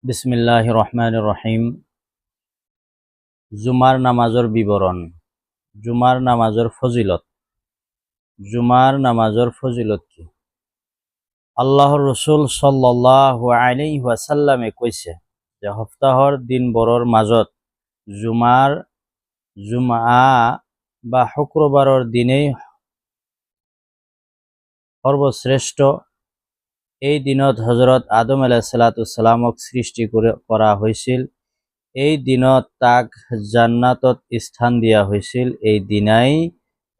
বিসমিল্লাহির রহমানির রহিম। জুমার নামাজের বিবরণ। জুমার নামাজের ফজিলত। জুমার নামাজের ফজিলত কি? আল্লাহর রসুল সাল্লাল্লাহু আলাইহি ওয়াসাল্লামে কইছে যে সপ্তাহর দিনবোৰৰ মাজত জুমা বা শুক্ৰবাৰৰ দিনেই সৰ্বশ্ৰেষ্ঠ। এই দিনত হজৰত আদম আলাইহিসসালামক সৃষ্টি কৰা হৈছিল। এই দিনত তাক জান্নাতত স্থান দিয়া হৈছিল। এই দিনাই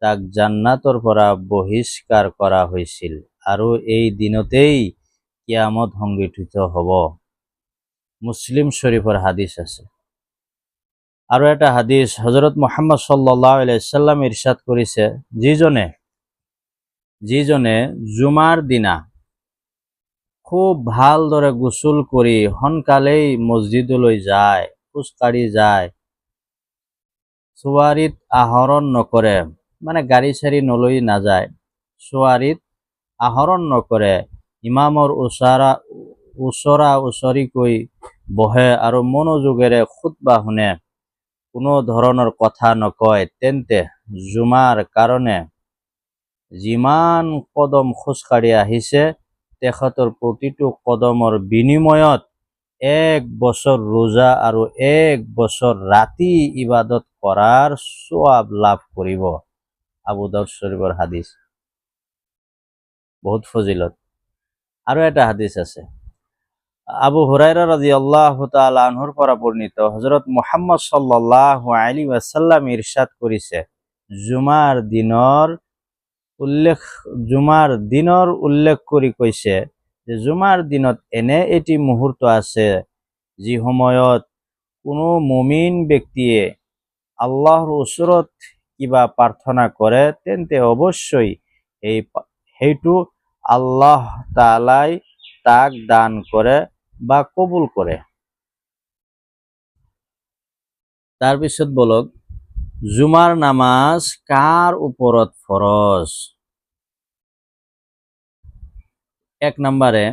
তাক জান্নাতৰ পৰা বহিষ্কাৰ কৰা হৈছিল আৰু এই দিনতেই কিয়ামত সংঘটিত হ'ব। মুসলিম শৰীফেৰ হাদিস আছে। আৰু এটা হাদিস হজৰত মুহাম্মদ সাল্লাল্লাহু আলাইহি ওয়াসাল্লাম ইৰশাদ কৰিছে, যিজনে জুমাৰ দিনা খুব ভালদৰে গোসল কৰি সোনকালেই মছজিদলৈ যায়, খোজকাঢ়ি যায়, চোৱাৰীত আহৰণ নকৰে, মানে গাড়ী চাড়ী নলৈ নাযায়, চোৱাৰীত আহৰণ নকৰে, ইমামৰ ওচৰা ওচৰিকৈ বহে আৰু মনোযোগেৰে খুতবা শুনে, কোনো ধৰণৰ কথা নকয়, তেন্তে জুমাৰ কাৰণে যিমান কদম খোজকাঢ়ি আহিছে তেখেতৰ প্ৰতিটো কদমৰ বিনিময়ত 1 বছৰ ৰোজা আৰু 1 বছৰ ৰাতি ইবাদত কৰাৰ সওয়াব লাভ কৰিব। আবু দাউদ শৰীফেৰ হাদিস। বহুত ফজিলত। আৰু এটা হাদিস আছে আবু হুৰায়ৰা ৰাদিয়াল্লাহু তাআলা আনহুৰ পৰা বৰ্ণিত, হযৰত মুহাম্মদ সাল্লাল্লাহু আলাইহি ওয়াসাল্লাম ইৰশাদ কৰিছে, জুমাৰ দিনৰ উল্লেখ কৰি কৈছে যে জুমাৰ দিনত এনে এটি মুহূৰ্ত আছে যি সময়ত কোনো মুমিন ব্যক্তিয়ে আল্লাহৰ ওচৰত কিবা প্ৰাৰ্থনা কৰে তেন্তে অৱশ্যই সেইটো আল্লাহ তাআলাই তাক দান কৰে বা কবুল কৰে। তাৰপিছত বলক, জুমাৰ নামাজ কাৰ ওপৰত ফৰজ? 1 নম্বৰে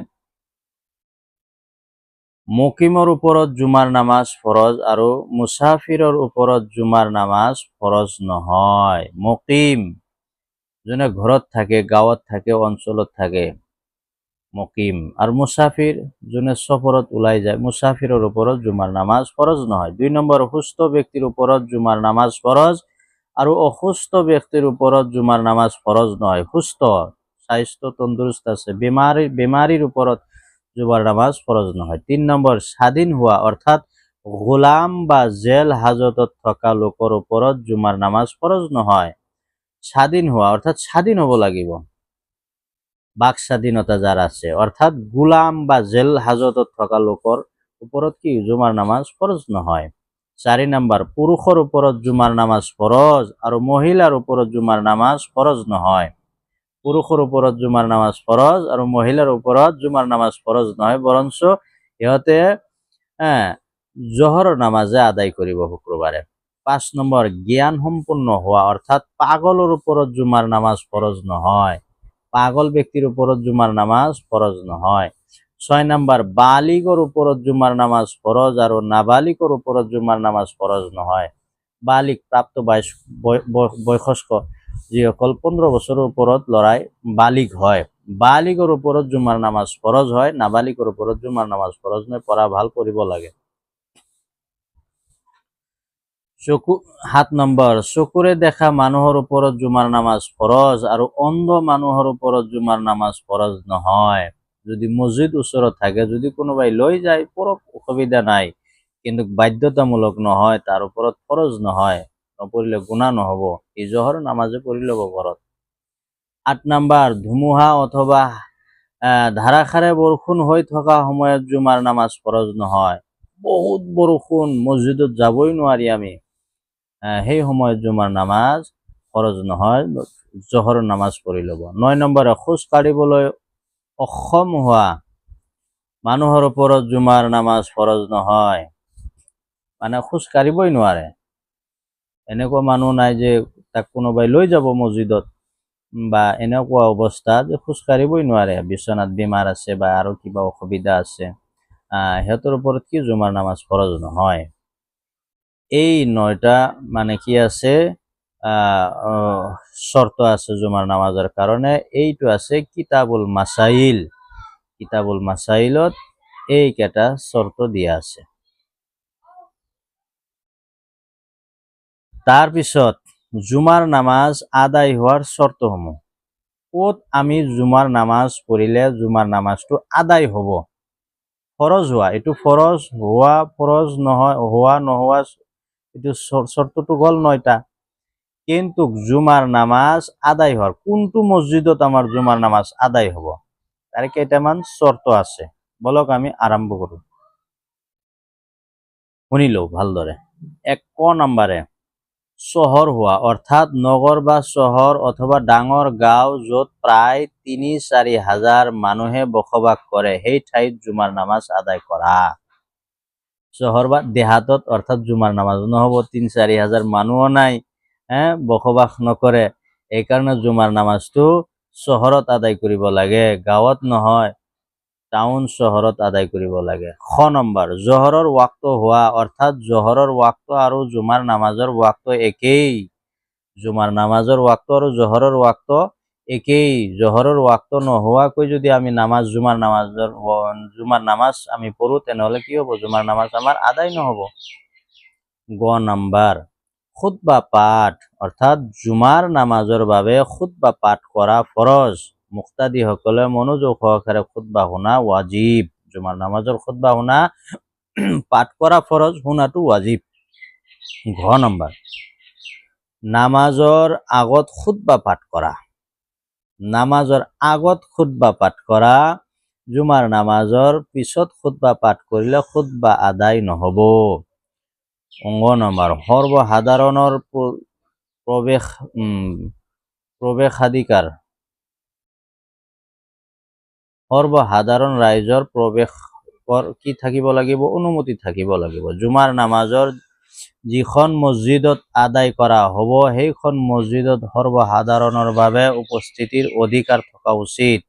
মুকিমৰ ওপৰত জুমাৰ নামাজ ফৰজ আৰু মুসাফিৰৰ ওপৰত জুমাৰ নামাজ ফৰজ নহয়। মুকিম যোনে ঘৰত থাকে, গাঁৱত থাকে, অঞ্চলত থাকে, মুকিম। আৰু মুসাফিৰ যোনে সফৰত ওলাই যায়, মুসাফিৰৰ ওপৰত জুমাৰ নামাজ ফৰজ নহয়। 2 নম্বৰ, সুস্থ ব্যক্তিৰ ওপৰত জুমাৰ নামাজ ফৰজ আৰু অসুস্থ ব্যক্তিৰ ওপৰত জুমাৰ নামাজ ফৰজ নহয়। সুস্থ, স্বাস্থ্য তন্দুৰুস্ত আছে, বেমাৰীৰ ওপৰত জুমাৰ নামাজ ফৰজ নহয়। 3 নম্বৰ, স্বাধীন হোৱা অৰ্থাৎ গোলাম বা জেল হাজতত থকা লোকৰ ওপৰত জুমাৰ নামাজ ফৰজ নহয়। স্বাধীন হোৱা অৰ্থাৎ স্বাধীন হ'ব লাগিব, বাক স্বাধীনতা যাৰ আছে, অৰ্থাৎ গোলাম বা জেল হাজতত থকা লোকৰ ওপৰত কি জুমাৰ নামাজ ফৰজ নহয়। 4 নম্বৰ, পুৰুষৰ ওপৰত জুমাৰ নামাজ ফৰজ আৰু মহিলাৰ ওপৰত জুমাৰ নামাজ ফৰজ নহয়। পুৰুষৰ ওপৰত জুমাৰ নামাজ ফৰজ আৰু মহিলাৰ ওপৰত জুমাৰ নামাজ ফৰজ নহয়, বৰঞ্চ সিহঁতে জোহৰৰ নামাজে আদায় কৰিব শুক্ৰবাৰে। 5 নম্বৰ, জ্ঞান সম্পন্ন হোৱা অৰ্থাৎ পাগলৰ ওপৰত জুমাৰ নামাজ ফৰজ নহয়। পাগল ব্যক্তিৰ ওপৰত জুমাৰ নামাজ ফৰজ নহয়। 6 নম্বৰ, বালিগৰ ওপৰত জুমাৰ নামাজ ফৰজ আৰু নাবালিগৰ ওপৰত জুমাৰ নামাজ ফৰজ নহয়। বালিগ প্ৰাপ্ত বয়স্ক যিসকল 15 বছৰৰ ওপৰত লৰাই বালিগ হয়, বালিগৰ ওপৰত জুমাৰ নামাজ ফৰজ হয়, নাবালিগৰ ওপৰত জুমাৰ নামাজ ফৰজ নহয়। পঢ়া ভাল কৰিব লাগে। 7 নম্বৰ, চকুৰে দেখা মানুহৰ ওপৰত জুমাৰ নামাজ ফৰজ আৰু অন্ধ মানুহৰ ওপৰত জুমাৰ নামাজ ফৰজ নহয়। যদি মছজিদ ওচৰত থাকে, যদি কোনোবাই লৈ যায় পঢ়ক, অসুবিধা নাই, কিন্তু বাধ্যতামূলক নহয়, তাৰ ওপৰত ফৰজ নহয়, নপঢ়িলে গুনাহ নহব, এই জোহৰ নামাজে পঢ়ি ল'ব ঘৰত। 8 নম্বৰ, ধুমুহা অথবা ধাৰাসাৰে বৰষুণ হৈ থকা সময়ত জুমাৰ নামাজ ফৰজ নহয়। বহুত বৰষুণ, মছজিদত যাবই নোৱাৰি আমি, সেই সময়ত জুমাৰ নামাজ ফৰজ নহয়, জোহৰ নামাজ পঢ়ি ল'ব। 9 নম্বৰে, খোজ কাঢ়িবলৈ অক্ষম হোৱা মানুহৰ ওপৰত জুমাৰ নামাজ ফৰজ নহয়, মানে খোজ কাঢ়িবই নোৱাৰে, এনেকুৱা মানুহ নাই যে তাক কোনোবাই লৈ যাব মছজিদত, বা এনেকুৱা অৱস্থা যে খোজ কাঢ়িবই নোৱাৰে, বিচনাত বেমাৰ আছে বা আৰু কিবা অসুবিধা আছে, সিহঁতৰ ওপৰত কি জুমাৰ নামাজ ফৰজ নহয়। এই 9টা মানে কি আছে শর্ত আছে জুমার নামাজের কারণে। এইটো আছে কিতাবুল মাসাইল। কিতাবুল মাসাইলত এই কেটা শর্ত দিয়া আছে। তাৰপিছত জুমাৰ নামাজ আদায় হোৱাৰ শৰ্তসমূহ। ক'ত আমি জুমাৰ নামাজ পঢ়িলে জুমাৰ নামাজটো আদায় হ'ব, ফৰজ হোৱা, এইটো ফৰজ হোৱা ফৰজ নহয় হোৱা নোহোৱা এইটো শর্তটো গ'ল 9টা। কিন্তু জুমার নামাজ আদায় হওয়ার কোনটো মসজিদত আমার জুমার নামাজ আদায় হব তার কেইটামান শর্ত আছে। বলক আমি আরম্ভ কৰো, শুনিলো ভালদৰে। 1 নম্বৰে চহৰ হোৱা, অৰ্থাৎ নগৰ বা চহৰ অথবা ডাঙৰ গাঁও য'ত প্ৰায় 3-4 হাজাৰ মানুহে বসবাস কৰে সেই ঠাইত জুমাৰ নামাজ আদায় কৰা। চহৰ বা দেহাতত অৰ্থাৎ জুমাৰ নামাজ নহ'ব, 3-4 হাজাৰ মানুহো নাই, বসবাস নকৰে, এইকাৰণে জুমাৰ নামাজটো চহৰত আদায় কৰিব লাগে, গাঁৱত নহয়, টাউন চহৰত আদায় কৰিব লাগে। খ নম্বৰ জহৰৰ ওয়াক্ত হোৱা, অৰ্থাৎ জহৰৰ ওয়াক্ত আৰু জুমাৰ নামাজৰ ওয়াক্ত একেই। জুমাৰ নামাজৰ ওয়াক্ত আৰু জহৰৰ ওয়াক্ত একেই। জহৰৰ ওয়াক্ত নোহোৱাকৈ যদি আমি জুমাৰ নামাজ আমি পঢ়ো তেনেহলে কি হ'ব, জুমাৰ নামাজ আমাৰ আদায় নহ'ব। গ নম্বৰ খুতবা পাঠ, অর্থাৎ জুমার নামাজের বাবে খুতবা পাঠ করা ফরজ। মুক্তাদি সকলে মনোযোগ সহকারে খুতবা শুনা ওয়াজিব। জুমার নামাজের খুতবা শুনা পাঠ করা ফরজ, শুনাটো ওয়াজিব। ঘ নম্বৰ নামাজৰ আগত খুতবা পাঠ কৰা। নামাজৰ আগত খুতবা পাঠ কৰা, জুমাৰ নামাজৰ পিছত খুতবা পাঠ কৰিলে খুতবা আদায় নহ'ব। অংগ নম্বৰ সৰ্বসাধাৰণৰ প্ৰৱেশাধিকাৰ, সৰ্বসাধাৰণ ৰাইজৰ প্ৰৱেশৰ কি থাকিব লাগিব, অনুমতি থাকিব লাগিব। জুমাৰ নামাজৰ যিখন মছজিদত আদায় কৰা হ'ব সেইখন মছজিদত সৰ্বসাধাৰণৰ বাবে উপস্থিতিৰ অধিকাৰ থকা উচিত।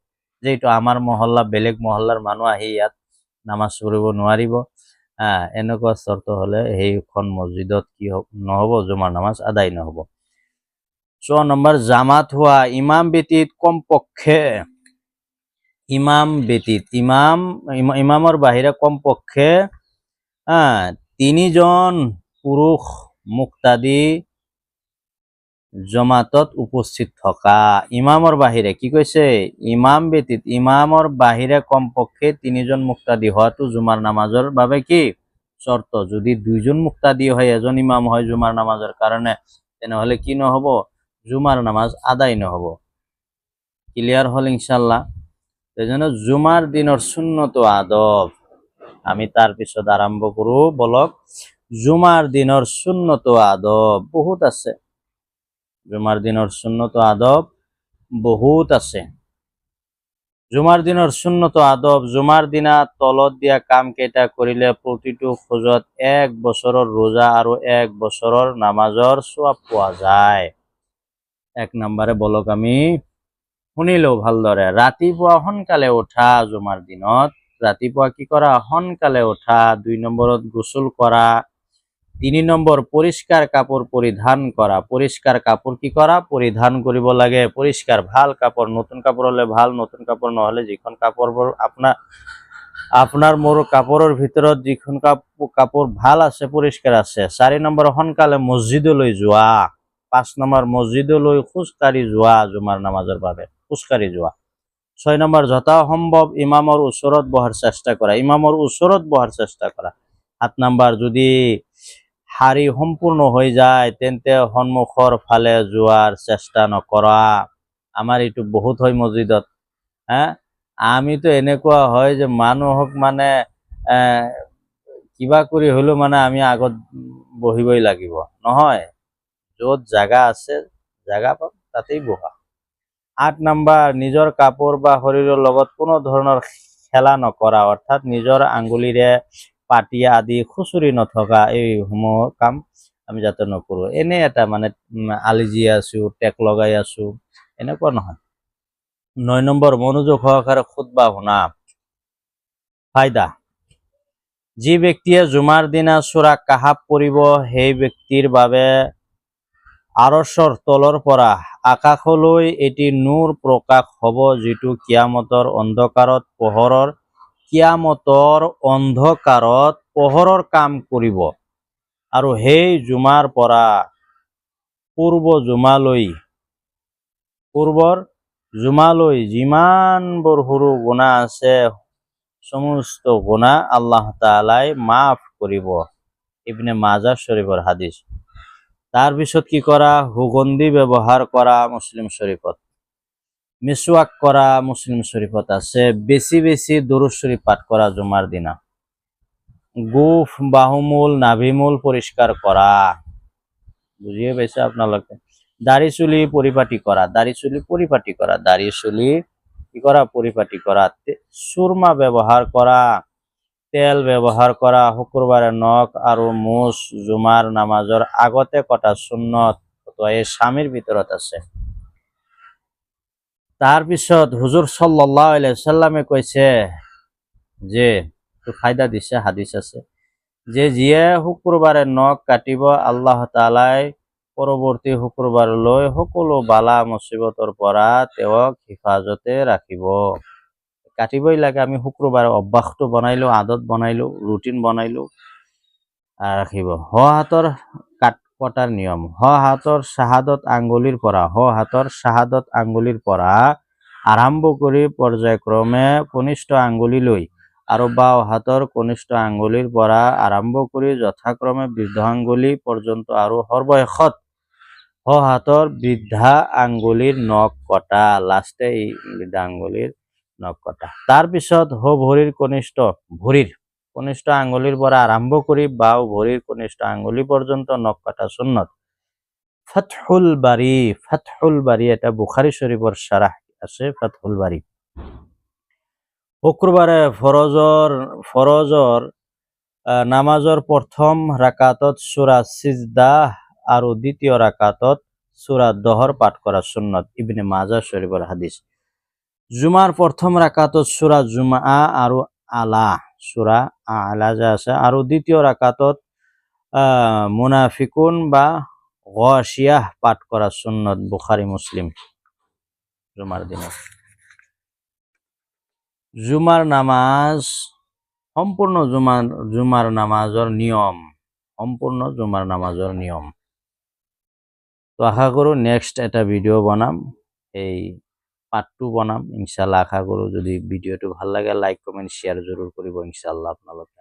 যেটো আমাৰ মহল্লা বেলেগ মহল্লাৰ মানুহ আহি ইয়াত নামাজ পঢ়িব নোৱাৰিব, এনেকুৱা শৰ্ত হলে সেইখন মছজিদত কি নহ'ব, জুমাৰ নামাজ আদায় নহ'ব। 6 নম্বৰ জামাত হোৱা, ইমাম ব্যতীত কমপক্ষে ইমামৰ বাহিৰে কমপক্ষে 3জন পুৰুষ মুক্তাদি জমাতত উপস্থিত থকা। ইমামৰ বাহিৰে কি কৈছে, ইমাম ব্যতীত ইমামৰ বাহিৰে কমপক্ষে 3জন মুক্তাদি হোৱাটো জুমাৰ নামাজৰ বাবে কি শর্ত। যদি 2জন মুক্তাদি হয়, এজন ইমাম হয় জুমার নামাজের কারণে, তেনেহলে কি নহব, জুমার নামাজ আদায় নহব। ক্লিয়ার হল ইনশাল্লাহ। সেজন্য জুমার দিনের সুন্নত আদব আমি তার পিছত আরম্ভ করু। বলক জুমার দিনের সুন্নত আদব বহুত আছে। জুমার দিনের সুন্নত আদব বহুত আছে। জুমাৰ দিনৰ সুন্নত আদব, জুমাৰ দিনা তলত দিয়া কাম কেইটা কৰিলে প্ৰতিটো খোজত 1 বছৰৰ ৰোজা আৰু 1 বছৰৰ নামাজৰ সওয়াব পোৱা যায়। 1 নম্বৰে বলক আমি শুনিলো ভালদৰে। ৰাতিপুৱা সোনকালে উঠা, জুমাৰ দিনত ৰাতিপুৱা কি কৰা, সোনকালে উঠা। 2 নম্বৰত গোসল কৰা। 3 নম্বৰ পৰিষ্কাৰ কাপোৰ পৰিধান কৰা। পৰিষ্কাৰ কাপোৰ কি কৰা, পৰিধান কৰিব লাগে। পৰিষ্কাৰ ভাল কাপোৰ, নতুন কাপোৰ হলে ভাল, নতুন কাপোৰ নহলে যিখন কাপোৰবোৰ আপোনাৰ মোৰ কাপোৰৰ ভিতৰত যিখন কাপোৰ ভাল আছে, পৰিষ্কাৰ আছে। 4 নম্বৰ সোনকালে মছজিদলৈ যোৱা। 5 নম্বৰ মছজিদলৈ খোজকাঢ়ি যোৱা, জুমাৰ নামাজৰ বাবে খোজকাঢ়ি যোৱা। 6 নম্বৰ যথা সম্ভৱ ইমামৰ ওচৰত বহাৰ চেষ্টা কৰা। ইমামৰ ওচৰত বহাৰ চেষ্টা কৰা। 7 নম্বৰ যদি শাৰী সম্পূৰ্ণ হৈ যায় তেন্তে সন্মুখৰ ফালে যোৱাৰ চেষ্টা নকৰা। আমাৰ এইটো বহুত হয় মছজিদত। আমিতো এনেকুৱা হয় যে মানুহক মানে কিবা কৰি হলেও মানে আমি আগত বহিবই লাগিব, নহয়, য'ত জাগা আছে জাগা পাব তাতেই বহা। 8 নম্বৰ নিজৰ কাপোৰ বা শৰীৰৰ লগত কোনো ধৰণৰ খেলা নকৰা, অৰ্থাৎ নিজৰ আঙ্গুলিৰে পাটিয়া আদি খুচুৰি নথকা, এই সমূহ কাম আমি যাতে নকৰো। এনে এটা মানে আলিজি আছো, টেক লগাই আছো, এনেকুৱা নহয়। 9 নম্বৰ মনোযোগ সহকাৰে খুতবা শুনা। ফায়দা, যি ব্যক্তিয়ে জুমাৰ দিনা সূৰা কাহাফ পঢ়িব সেই ব্যক্তিৰ বাবে আৰশৰ তলৰ পৰা আকাশলৈ এটি নূৰ প্ৰকাশ হ'ব, যিটো কিয়ামতৰ অন্ধকাৰত পোহৰৰ কাম কৰিব। আৰু সেই জুমাৰ পৰা পূৰ্বৰ জুমালৈ যিমানবোৰ সৰু গুনাহ আছে সমস্ত গুনাহ আল্লাহ তাআলাই মাফ কৰিব। ইবনে মাজাহ শৰীফৰ হাদিস। তাৰপিছত কি কৰা? সুগন্ধি ব্যৱহাৰ কৰা, মুছলিম শৰীফত। মিসওয়াক কৰা, মুছলিম শৰীফত আছে। বেছি বেছি দুৰূদ শৰীফ পাঠ কৰা জুমাৰ দিনা। গোফ, বাহুমূল, নাভিমূল পৰিষ্কাৰ কৰা। বুজিয়ে পাইছে আপোনালোকে? দাড়ি চুলি পৰিপাটি কৰা, সুৰমা ব্যৱহাৰ কৰা, তেল ব্যৱহাৰ কৰা, শুক্ৰবাৰে নখ আৰু মুছ জুমাৰ নামাজৰ আগতে কটা সুন্নত, এই স্বামীৰ ভিতৰত আছে। তাৰপিছত হুজুৰ সাল্লাল্লাহু আলাইহি ওয়াসাল্লামে কৈছে যে, ফায়দা দিছে, হাদিস আছে যে যিয়ে শুক্ৰবাৰে নখ কাটিব আল্লাহ তাআলাই পৰৱৰ্তী শুক্ৰবাৰলৈ সকলো বালা মুসিবতৰ পৰা তেওঁক হিফাজতে ৰাখিব। কাটিবই লাগে। আমি শুক্ৰবাৰে অভ্যাসটো বনাইলো, আদত বনাইলো, ৰুটিন বনাইলো, ৰাখিব। হাতৰ কটাৰ নিয়ম। হাতৰ শাহাদত আঙ্গুলিৰ পৰা আৰম্ভ কৰি পৰ্যায়ক্ৰমে কনিষ্ঠ আঙ্গুলিলৈ আৰু বাওঁ হাতৰ কনিষ্ঠ আঙ্গুলিৰ পৰা আৰম্ভ কৰি যথাক্ৰমে বৃদ্ধ আঙ্গুলি পৰ্যন্ত আৰু সৰ্বশেষত হাতৰ বৃদ্ধা আঙ্গুলিৰ নখ কটা। লাষ্টে এই বৃদ্ধা আঙ্গুলিৰ নখ কটা। তাৰপিছত ভৰিৰ কনিষ্ঠ আঙ্গুলিৰ পৰা আৰম্ভ কৰি বাওঁ ভৰিৰ কনিষ্ঠ আঙ্গুলি পৰ্যন্ত নখ কটা সুন্নত। ফাথহুল বাৰী এটা বুখাৰী শৰীফৰ শাৰাহ আছে, ফাথহুল বাৰী। শুক্ৰবাৰে ফৰজৰ নামাজৰ প্ৰথম ৰাকাতত সূৰা সিজদাহ আৰু দ্বিতীয় ৰাকাতত সূৰা দহৰ পাঠ কৰা সুন্নত। ইবনে মাজাহ শৰীফৰ হাদিস। জুমাৰ প্ৰথম ৰাকাতত সূৰা জুমআ আৰু আলা যে আছে, আৰু দ্বিতীয় ৰাকাতত মুনাফিকুন বা গাশিয়াহ পাঠ কৰা সুন্নত। বুখাৰী মুছলিম। জুমাৰ দিনা জুমাৰ নামাজ সম্পূৰ্ণ জুমাৰ নামাজৰ নিয়ম। তো আশা কৰো নেক্সট এটা ভিডিও বনাম, এই পাৰ্ট 2 বনাম ইনশাআল্লাহ। আশা কৰো যদি ভিডিওটো ভাল লাগে লাইক কমেন্ট শেয়াৰ জৰুৰ কৰিব ইনশাআল্লাহ আপোনালোকে।